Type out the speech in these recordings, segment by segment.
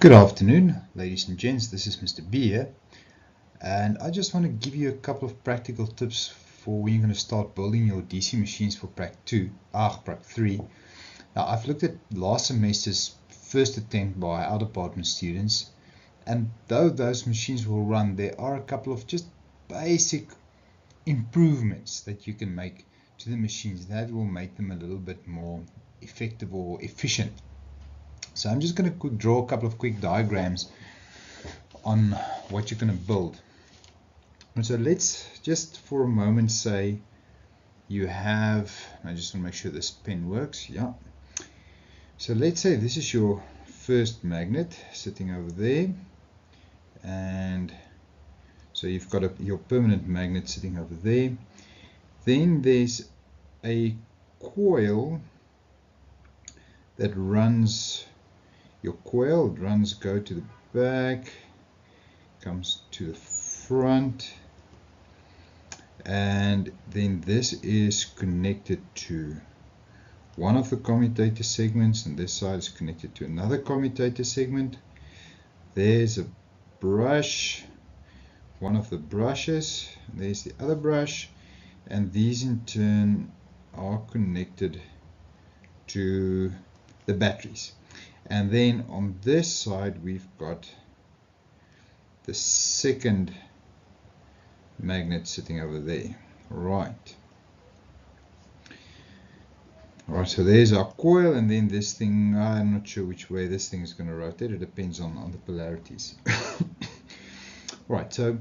Good afternoon, ladies and gents. This is Mr. B here, and I just want to give you a couple of practical tips for when you're going to start building your DC machines for Prac 2, Prac 3. Now, I've looked at last semester's first attempt by our department students, and though those machines will run, there are a couple of just basic improvements that you can make to the machines that will make them a little bit more effective or efficient. So I'm just going to draw a couple of quick diagrams on what you're going to build. And so let's just for a moment say you have, I just want to make sure this pen works, yeah. So let's say this is your first magnet sitting over there, and so you've got your permanent magnet sitting over there. Then there's a coil that runs. Your coil go to the back, comes to the front, and then this is connected to one of the commutator segments, and this side is connected to another commutator segment. There's a brush, one of the brushes, there's the other brush, and these in turn are connected to the batteries. And then on this side we've got the second magnet sitting over there. Right. Alright, so there's our coil, and then this thing, I'm not sure which way this thing is going to rotate. It depends on the polarities. Right, so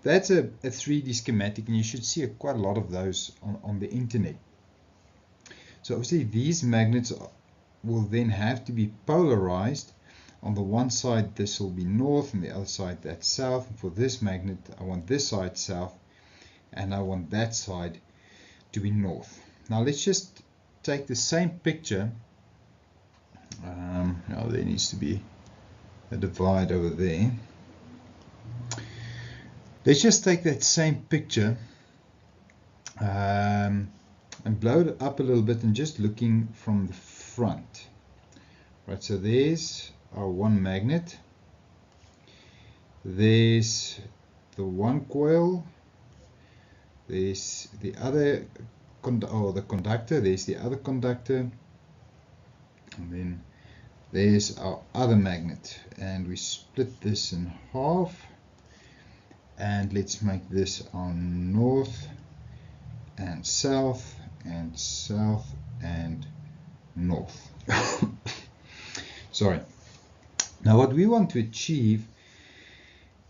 that's a 3D schematic, and you should see quite a lot of those on the internet. So obviously these magnets will then have to be polarized. On the one side this will be north, and the other side that's south. And for this magnet I want this side south, and I want that side to be north. Now let's just take the same picture. Now there needs to be a divide over there. Let's just take that same picture and blow it up a little bit, and just looking from the front. Right, so there's our one magnet, there's the one coil, there's the other the conductor, there's the other conductor, and then there's our other magnet, and we split this in half, and let's make this our north and south and south and north. Sorry. Now what we want to achieve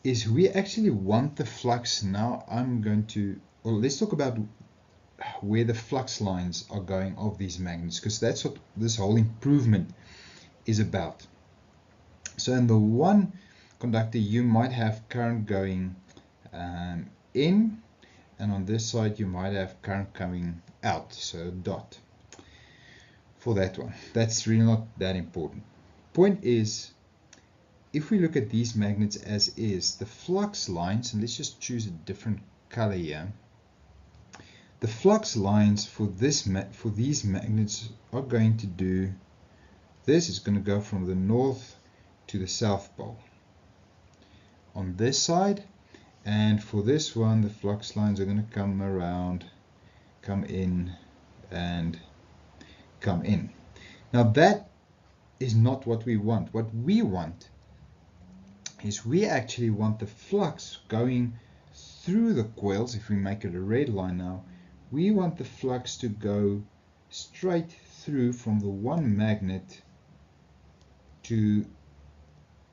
is we actually want the flux. Now I'm going to, well, let's talk about where the flux lines are going of these magnets, because that's what this whole improvement is about. So in the one conductor you might have current going in, and on this side you might have current coming out, so a dot for that one. That's really not that important. Point is, if we look at these magnets as is, the flux lines, and let's just choose a different color here, the flux lines for these magnets are going to do this. Is going to go from the north to the south pole on this side, and for this one the flux lines are going to come around, come in, and come in. Now that is not what we want. What we want is we actually want the flux going through the coils. If we make it a red line now, we want the flux to go straight through from the one magnet to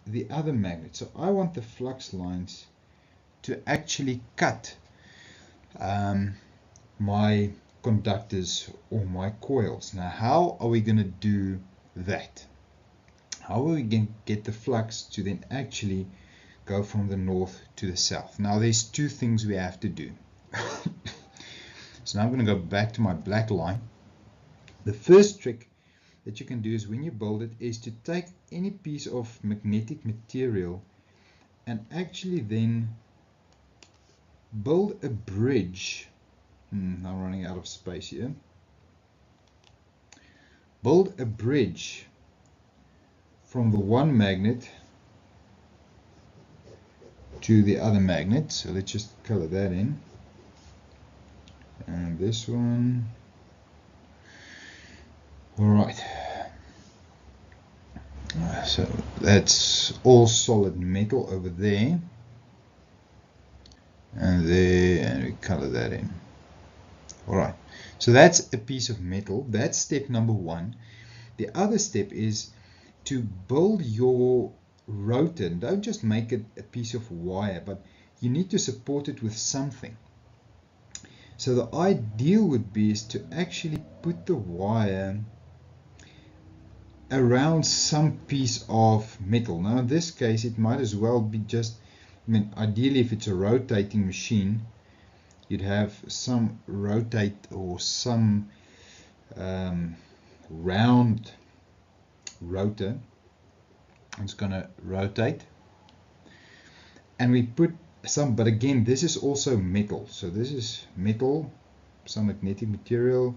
the other magnet. So I want the flux lines to actually cut my conductors or my coils. Now how are we going to do that? How are we going to get the flux to then actually go from the north to the south? Now there's two things we have to do. So now I'm going to go back to my black line. The first trick that you can do is, when you build it, is to take any piece of magnetic material and actually then build a bridge. I'm running out of space here. Build a bridge from the one magnet to the other magnet. So let's just color that in. And this one. Alright. So that's all solid metal over there. And there, and we color that in. Alright. So that's a piece of metal. That's step number one. The other step is to build your rotor. Don't just make it a piece of wire, but you need to support it with something. So the ideal would be is to actually put the wire around some piece of metal. Now in this case it might as well be just, I mean, ideally if it's a rotating machine, you'd have some rotate or some round rotor. It's going to rotate, and we put some, but again this is also metal, so this is metal, some magnetic material,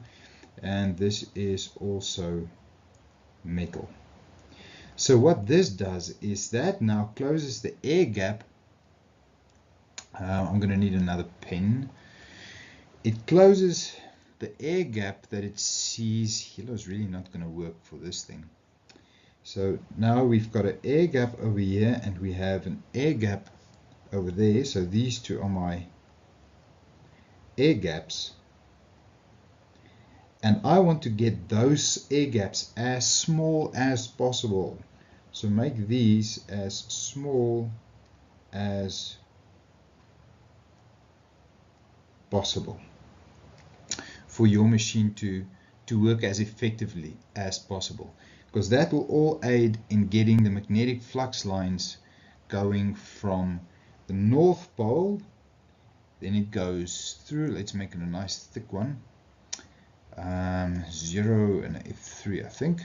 and this is also metal. So what this does is that now closes the air gap. I'm going to need another pen. It closes the air gap that it sees. Yellow is really not going to work for this thing. So now we've got an air gap over here, and we have an air gap over there. So these two are my air gaps. And I want to get those air gaps as small as possible. So make these as small as possible for your machine to work as effectively as possible, because that will all aid in getting the magnetic flux lines going from the North Pole. Then it goes through, let's make it a nice thick one, 0 and F3 I think.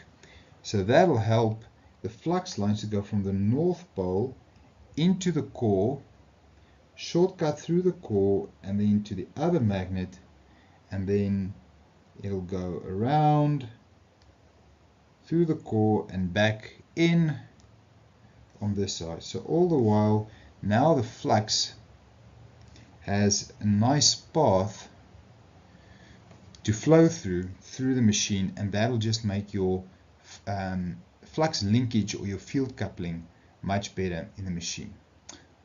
So that'll help the flux lines to go from the North Pole into the core, shortcut through the core, and then to the other magnet, and then it'll go around through the core and back in on this side. So all the while now the flux has a nice path to flow through the machine, and that'll just make your flux linkage or your field coupling much better in the machine.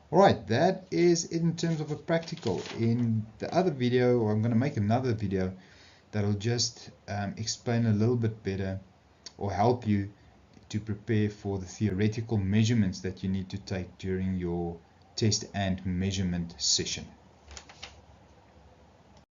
Alright, that is it in terms of a practical. In the other video, or I'm going to make another video that'll just explain a little bit better, or help you to prepare for the theoretical measurements that you need to take during your test and measurement session.